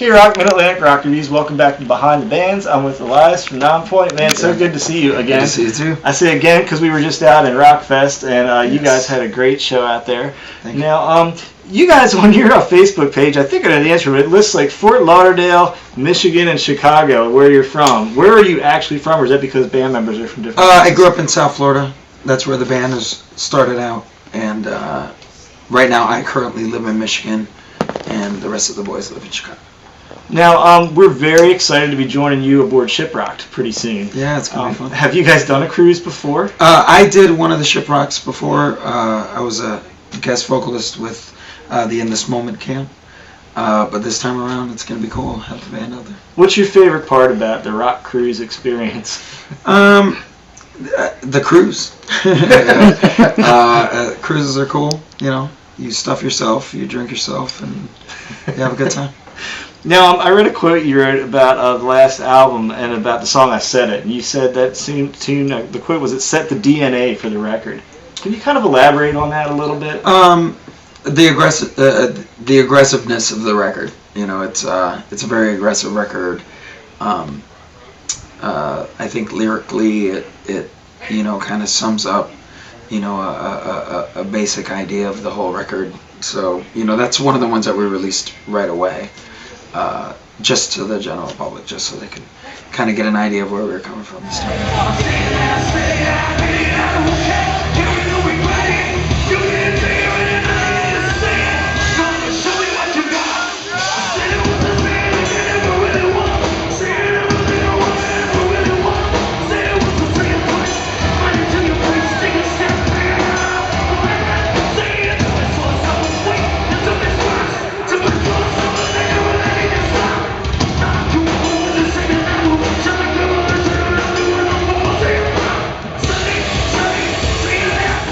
K-Rock, Mid-Atlantic Rock Reviews. Welcome back to Behind the Bands. I'm with Elias from Nonpoint. Man, so good to see you again. Good to see you too. I say again because we were just out in Rockfest, and you guys had a great show out there. Thank you. Now, you guys on your Facebook page, I think I know the answer, but it lists like Fort Lauderdale, Michigan, and Chicago, where you're from. Where are you actually from, or is that because band members are from different places? I grew up in South Florida. That's where the band has started out, and right now I currently live in Michigan, and the rest of the boys live in Chicago. Now, we're very excited to be joining you aboard Shiprocked pretty soon. Yeah, it's going to be fun. Have you guys done a cruise before? I did one of the Shiprocks before. I was a guest vocalist with the In This Moment camp. But this time around, it's going to be cool. Have the band out there. What's your favorite part about the rock cruise experience? The cruise. Cruises are cool. You know, you stuff yourself, you drink yourself, and you have a good time. Now, I read a quote you wrote about the last album and about the song I Said It, and you said that tune, the quote was, it set the DNA for the record. Can you kind of elaborate on that a little bit? The aggressiveness of the record. You know, it's a very aggressive record. I think lyrically it you know, kind of sums up, you know, a basic idea of the whole record. So, you know, that's one of the ones that we released right away. Just to the general public, just so they could kind of get an idea of where we were coming from this time.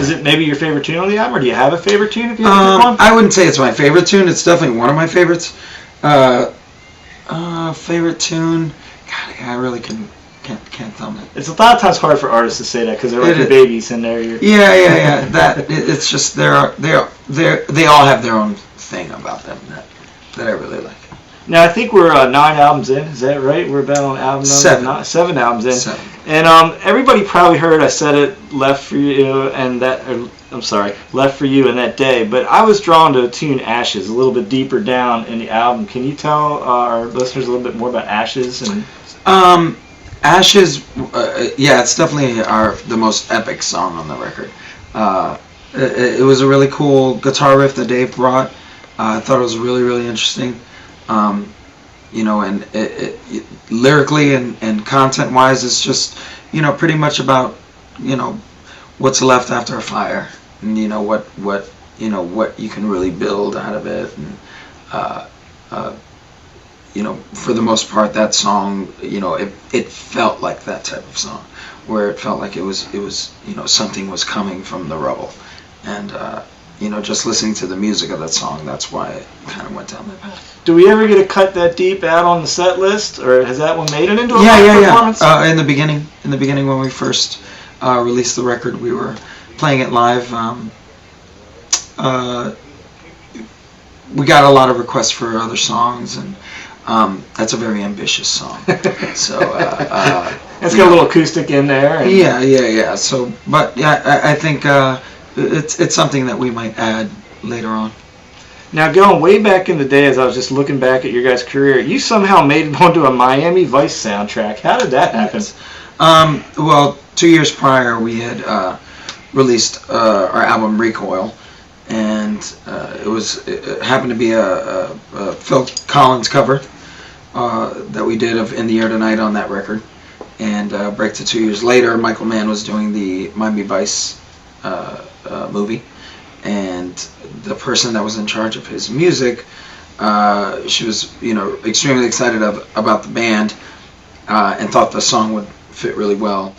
Is it maybe your favorite tune on the album, or do you have a favorite tune if you have to pick one? I wouldn't say it's my favorite tune. It's definitely one of my favorites. Favorite tune? God, I really can't tell me. It's a lot of times hard for artists to say that because they're like your babies and they're your... Yeah. It's just they all have their own thing about them that I really like. Now, I think we're 9 albums in. Is that right? We're about on album number 7 albums in. 7. And everybody probably heard I Said It, Left for You, and that. Left for You and That Day. But I was drawn to the tune Ashes a little bit deeper down in the album. Can you tell our listeners a little bit more about Ashes? And Ashes, yeah, it's definitely the most epic song on the record. It was a really cool guitar riff that Dave brought. I thought it was really, really interesting. You know, and it lyrically and content-wise, it's just, you know, pretty much about, you know, what's left after a fire, and you know what you can really build out of it, and you know, for the most part, that song, you know, it felt like that type of song, where it felt like it was you know, something was coming from the rubble, and you know, just listening to the music of that song, that's why it kind of went down that path. Do we ever get to cut that deep out on the set list, or has that one made it into a performance? In the beginning when we first released the record, we were playing it live. We got a lot of requests for other songs, and that's a very ambitious song. So it's got a little acoustic in there. And yeah. So, but yeah, I think it's something that we might add later on. Now, going way back in the day, as I was just looking back at your guys' career, you somehow made it onto a Miami Vice soundtrack. How did that happen? Well, 2 years prior, we had released our album Recoil, and it happened to be a Phil Collins cover that we did of In the Air Tonight on that record. And break to 2 years later, Michael Mann was doing the Miami Vice movie. And the person that was in charge of his music, she was, you know, extremely excited about the band, and thought the song would fit really well.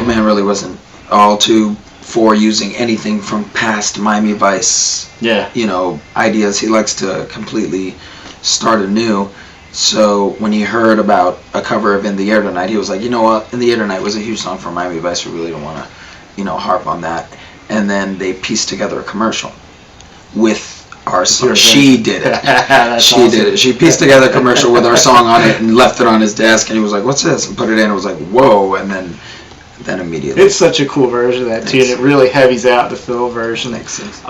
Man really wasn't all for using anything from past Miami Vice, ideas. He likes to completely start anew. So when he heard about a cover of In the Air Tonight, he was like, you know what, In the Air Tonight was a huge song for Miami Vice. We really don't want to, harp on that. And then they pieced together a commercial with our song. She did it. Did it. She pieced together a commercial with our song on it and left it on his desk. And he was like, what's this? And put it in. And was like, whoa. And then immediately. It's such a cool version of that tune. It really heavies out the Phil version. Makes sense.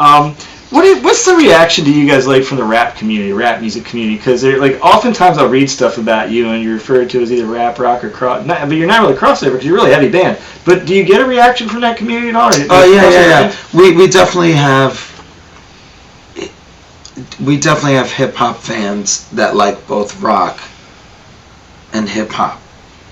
What's the reaction do you guys like from the rap community, rap music community? Because oftentimes I'll read stuff about you and you're referred to as either rap, rock, or cross. But you're not really crossover because you're a really heavy band. But do you get a reaction from that community at all? Oh yeah. We definitely have. We definitely have hip hop fans that like both rock and hip hop.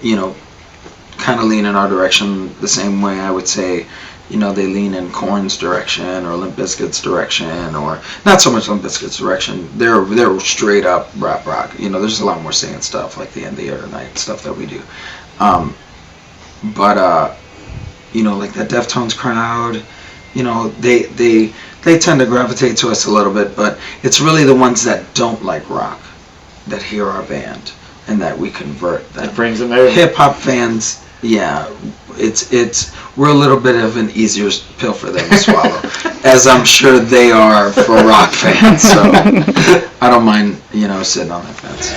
Kind of lean in our direction the same way I would say. They lean in Korn's direction or Limp Bizkit's direction, or not so much Limp Bizkit's direction. They're straight up rap rock. There's a lot more singing stuff like the In the Air Tonight stuff that we do. But like that Deftones crowd, they tend to gravitate to us a little bit, but it's really the ones that don't like rock that hear our band and that we convert them. It brings them over. Hip hop fans. Yeah, we're a little bit of an easier pill for them to swallow, as I'm sure they are for rock fans. So I don't mind, sitting on that fence.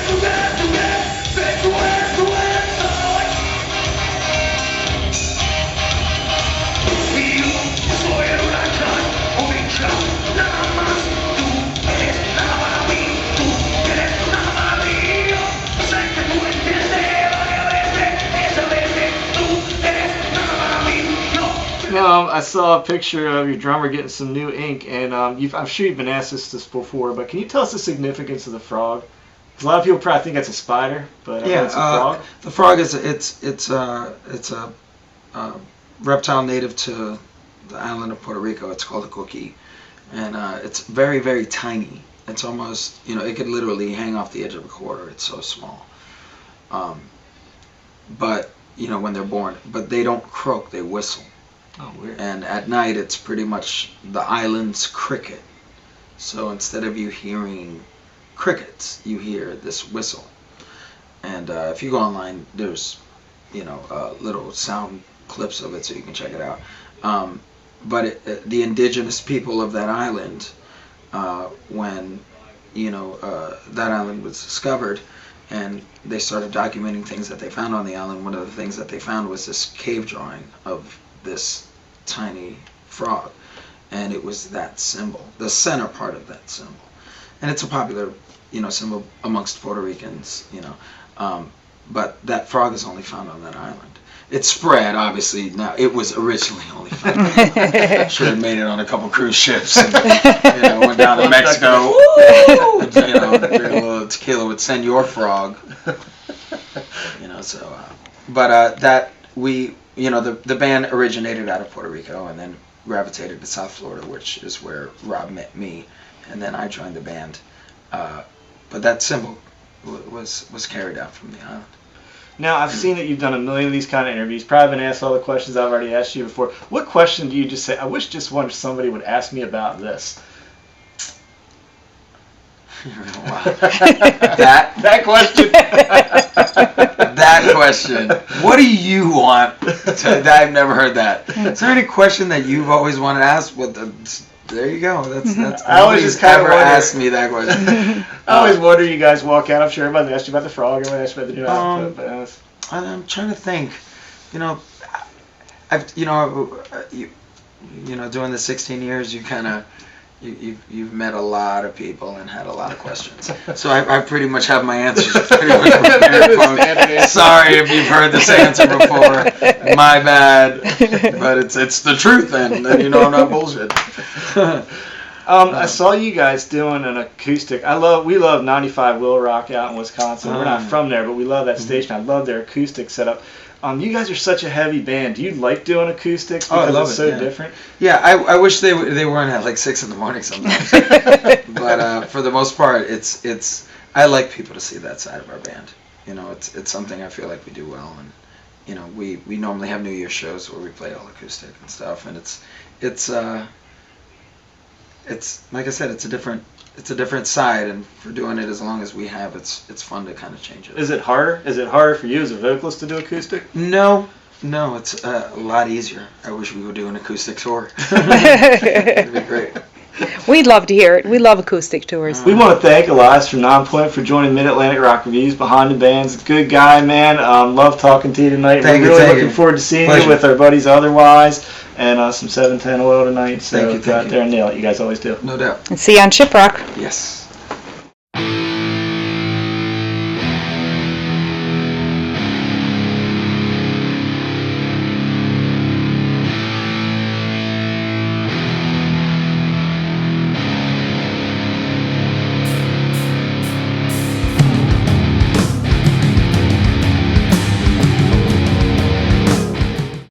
I saw a picture of your drummer getting some new ink, and I'm sure you've been asked this before, but can you tell us the significance of the frog? Because a lot of people probably think that's a spider, but it's a frog. The frog is it's a reptile native to the island of Puerto Rico. It's called a coqui, and it's very, very tiny. It's almost it could literally hang off the edge of a quarter. It's so small. But when they're born, but they don't croak. They whistle. Oh, weird. And at night, it's pretty much the island's cricket. So instead of you hearing crickets, you hear this whistle. And if you go online, there's, little sound clips of it so you can check it out. But the indigenous people of that island, when, that island was discovered, and they started documenting things that they found on the island, one of the things that they found was this cave drawing of this tiny frog, and it was that symbol, the center part of that symbol, and it's a popular, symbol amongst Puerto Ricans, but that frog is only found on that island. It's spread, obviously. Now it was originally only found. Should have made it on a couple cruise ships, and, went down to Mexico. Drink a little tequila with Senor Frog. That we. The band originated out of Puerto Rico and then gravitated to South Florida, which is where Rob met me, and then I joined the band. But that symbol was carried out from the island. Now, I've seen that you've done a million of these kind of interviews. Probably been asked all the questions I've already asked you before. What question do you just say, I wish just somebody would ask me about this? Wow. That question. That question. What do you want? I've never heard that. Is there any question that you've always wanted to ask? There you go. That's. I always just kind of asked me that question. I always wonder. You guys walk out. I'm sure everybody asked you about the frog. Everybody asked you about the new outfit. But I'm trying to think. I've doing the 16 years, you kind of. You've met a lot of people and had a lot of questions. So I pretty much have my answers pretty much prepared. Sorry if you've heard this answer before. My bad. But it's the truth, and I'm not bullshit. I saw you guys doing an acoustic. We love 95 Will Rock out in Wisconsin. We're not from there, but we love that station. I love their acoustic setup. You guys are such a heavy band. Do you like doing acoustics because it's so different? Yeah, I wish they weren't at like 6 a.m. sometimes. But for the most part, it's I like people to see that side of our band. It's something I feel like we do well, we normally have New Year's shows where we play all acoustic and stuff, and it's like I said, it's a different side, and for doing it as long as we have, it's fun to kind of change it. Is it harder? Is it harder for you as a vocalist to do acoustic? No, it's a lot easier. I wish we would do an acoustic tour. It'd be great. We'd love to hear it. We love acoustic tours. We want to thank Elias from Nonpoint for joining Mid-Atlantic Rock Reviews Behind the Bands. Good guy, man. Love talking to you tonight. We're really looking forward to seeing you with our buddies Otherwise and some 710 Oil tonight. So Thank you. Go out there and nail it. You guys always do. No doubt. And see you on Shiprock. Yes.